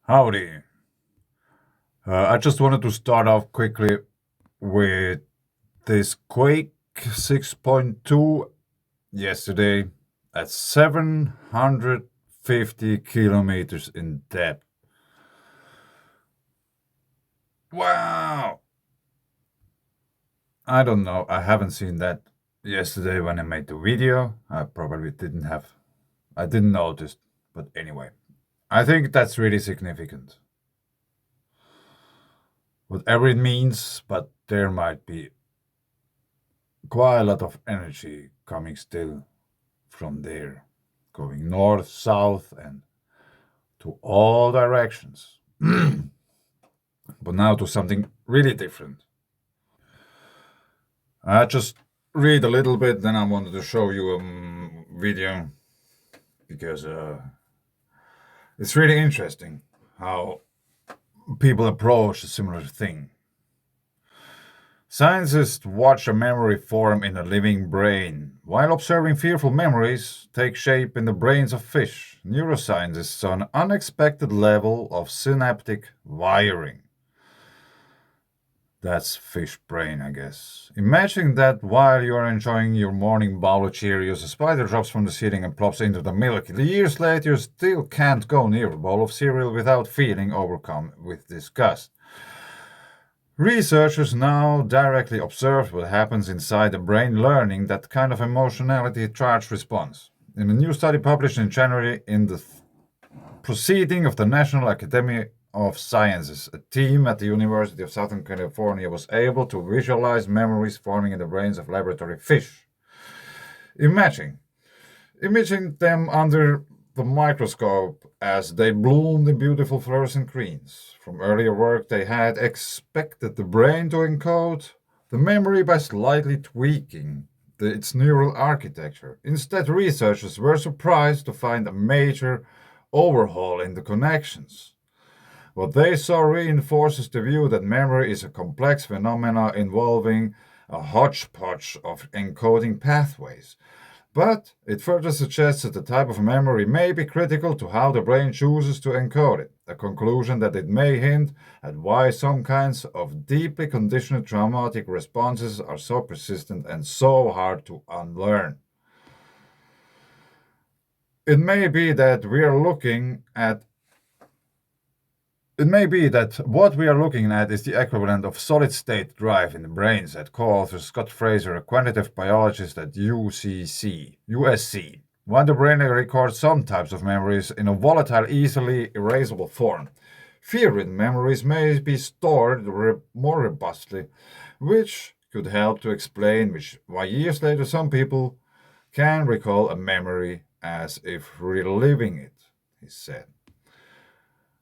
Howdy. I just wanted to start off quickly with this quake 6.2 yesterday at 750 kilometers in depth. Wow! I don't know. I haven't seen that yesterday when I made the video. I didn't notice. But anyway, I think that's really significant. Whatever it means, but there might be quite a lot of energy coming still from there, going north, south, and to all directions. But now to something really different. I just read a little bit, then I wanted to show you a video because it's really interesting how people approach a similar thing. Scientists watch a memory form in a living brain. While observing fearful memories take shape in the brains of fish, neuroscientists saw an unexpected level of synaptic wiring. That's fish brain, I guess. Imagine that while you are enjoying your morning bowl of Cheerios, a spider drops from the ceiling and plops into the milk. Years later, you still can't go near a bowl of cereal without feeling overcome with disgust. Researchers now directly observe what happens inside the brain, learning that kind of emotionality charged response. In a new study published in January in the proceeding of the National Academy of Sciences, a team at the University of Southern California was able to visualize memories forming in the brains of laboratory fish. Imagine imaging them under the microscope as they bloomed in beautiful fluorescent greens. From earlier work, they had expected the brain to encode the memory by slightly tweaking its neural architecture. Instead, researchers were surprised to find a major overhaul in the connections. What they saw reinforces the view that memory is a complex phenomena involving a hodgepodge of encoding pathways. But it further suggests that the type of memory may be critical to how the brain chooses to encode it, a conclusion that it may hint at why some kinds of deeply conditioned traumatic responses are so persistent and so hard to unlearn. It may be that we are looking at It may be that what we are looking at is the equivalent of solid state drive in the brain, said co author Scott Fraser, a quantitative biologist at USC. While the brain records some types of memories in a volatile, easily erasable form, fear-ridden memories may be stored more robustly, which could help to explain why years later some people can recall a memory as if reliving it, he said.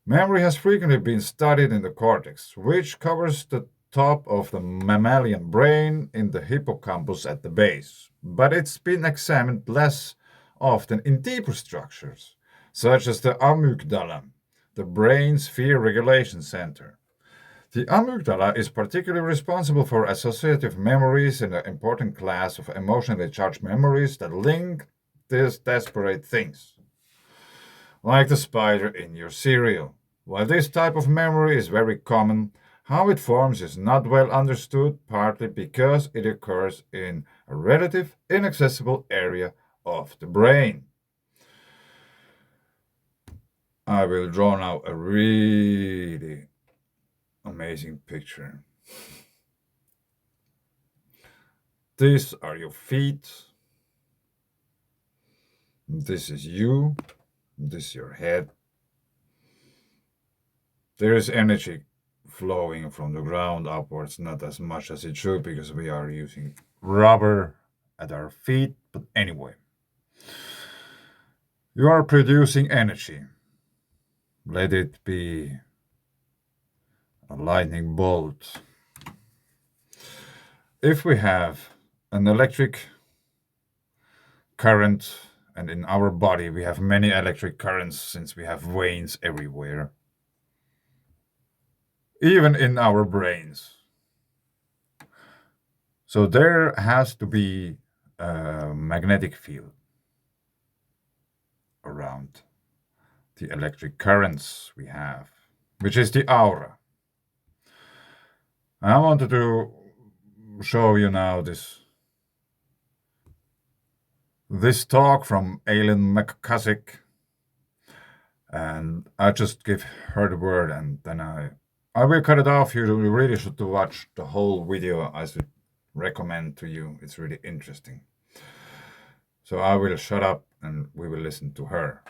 Memory has frequently been studied in the cortex, which covers the top of the mammalian brain in the hippocampus at the base, but it's been examined less often in deeper structures, such as the amygdala, the brain's fear regulation center. The amygdala is particularly responsible for associative memories in an important class of emotionally charged memories that link these desperate things, like the spider in your cereal. While this type of memory is very common, how it forms is not well understood, partly because it occurs in a relative inaccessible area of the brain. I will draw now a really amazing picture. These are your feet. This is you. This is your head. There is energy flowing from the ground upwards, not as much as it should because we are using rubber at our feet. But anyway, you are producing energy. Let it be a lightning bolt. If we have an electric current, and in our body we have many electric currents since we have veins everywhere, even in our brains. So there has to be a magnetic field around the electric currents we have, which is the aura. I wanted to show you now this talk from Aileen McCusick, and I just give her the word, and then I will cut it off. You really should watch the whole video. I should recommend to you. It's really interesting. So I will shut up and we will listen to her.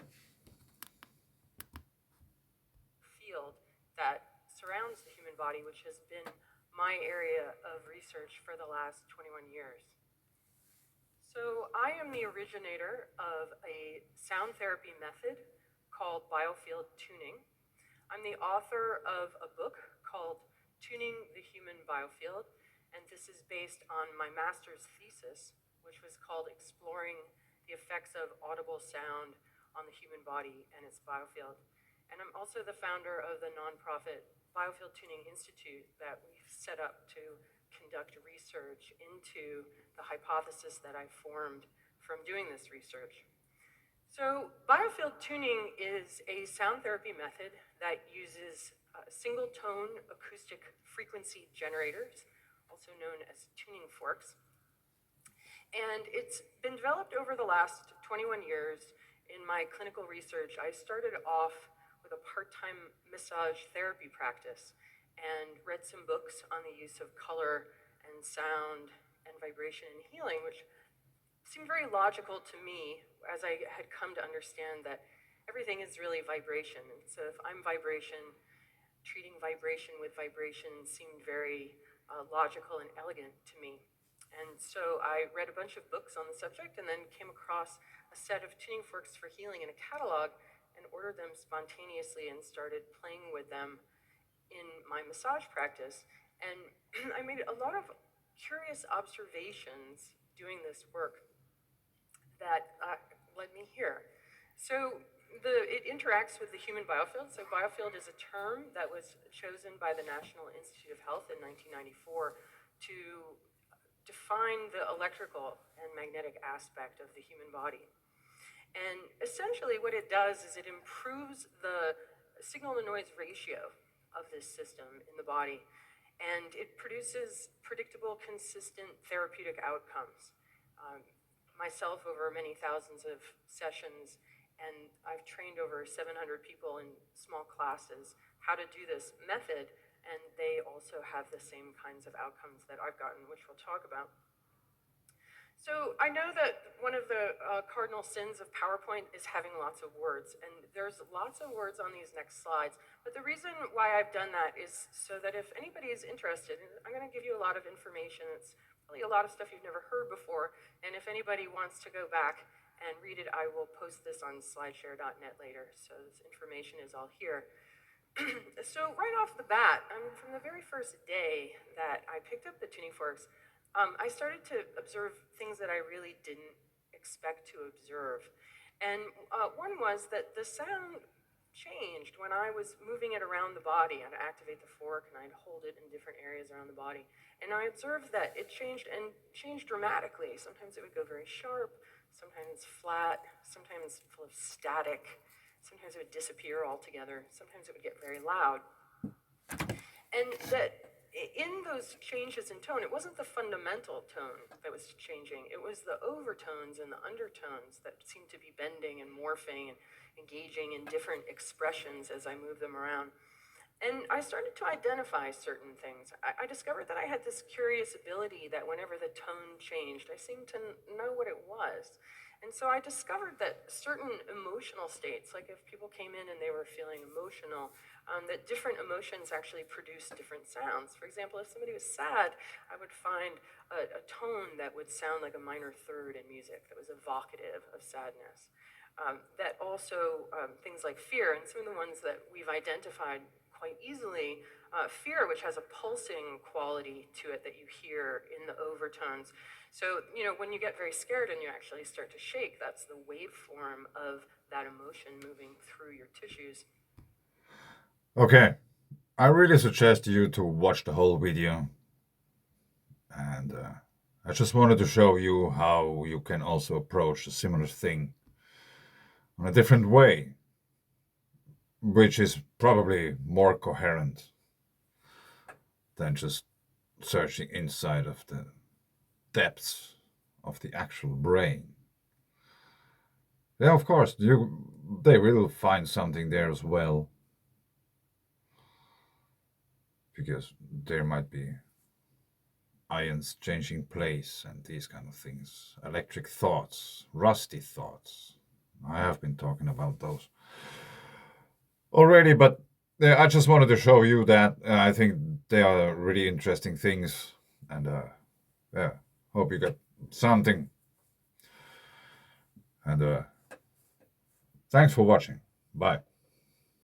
Field that surrounds the human body, which has been my area of research for the last 21 years. So I am the originator of a sound therapy method called Biofield Tuning. I'm the author of a book called Tuning the Human Biofield, and this is based on my master's thesis, which was called Exploring the Effects of Audible Sound on the Human Body and its Biofield. And I'm also the founder of the nonprofit Biofield Tuning Institute that we've set up to conduct research into the hypothesis that I formed from doing this research. So biofield tuning is a sound therapy method that uses single tone acoustic frequency generators, also known as tuning forks. And it's been developed over the last 21 years. In my clinical research, I started off with a part-time massage therapy practice and read some books on the use of color and sound and vibration and healing, which seemed very logical to me as I had come to understand that everything is really vibration. And so if I'm vibration, treating vibration with vibration seemed very logical and elegant to me. And so I read a bunch of books on the subject and then came across a set of tuning forks for healing in a catalog and ordered them spontaneously and started playing with them in my massage practice. And I made a lot of curious observations doing this work that led me here. So it interacts with the human biofield. So biofield is a term that was chosen by the National Institute of Health in 1994 to define the electrical and magnetic aspect of the human body. And essentially what it does is it improves the signal-to-noise ratio of this system in the body, and it produces predictable, consistent therapeutic outcomes. Myself, over many thousands of sessions, and I've trained over 700 people in small classes how to do this method, and they also have the same kinds of outcomes that I've gotten, which we'll talk about. So I know that one of the cardinal sins of PowerPoint is having lots of words, and there's lots of words on these next slides, but the reason why I've done that is so that if anybody is interested, and I'm going to give you a lot of information, it's really a lot of stuff you've never heard before, and if anybody wants to go back and read it, I will post this on slideshare.net later, so this information is all here. So right off the bat, from the very first day that I picked up the tuning forks, I started to observe things that I really didn't expect to observe. And one was that the sound changed when I was moving it around the body. I'd activate the fork and I'd hold it in different areas around the body. And I observed that it changed and changed dramatically. Sometimes it would go very sharp, sometimes flat, sometimes full of static, sometimes it would disappear altogether, sometimes it would get very loud. And that in those changes in tone, it wasn't the fundamental tone that was changing, it was the overtones and the undertones that seemed to be bending and morphing and engaging in different expressions as I moved them around. And I started to identify certain things. I discovered that I had this curious ability that whenever the tone changed, I seemed to know what it was. And so I discovered that certain emotional states, like if people came in and they were feeling emotional, that different emotions actually produce different sounds. For example, if somebody was sad, I would find a tone that would sound like a minor third in music that was evocative of sadness. That also, things like fear, and some of the ones that we've identified quite easily, fear, which has a pulsing quality to it that you hear in the overtones. So, when you get very scared and you actually start to shake, that's the waveform of that emotion moving through your tissues. Okay, I really suggest you to watch the whole video. And I just wanted to show you how you can also approach a similar thing in a different way. which is probably more coherent than just searching inside of the depths of the actual brain. Yeah, of course, they will find something there as well, because there might be ions changing place and these kind of things. Electric thoughts, rusty thoughts. I have been talking about those already, but I just wanted to show you that I think they are really interesting things, and yeah, hope you got something. And thanks for watching. Bye.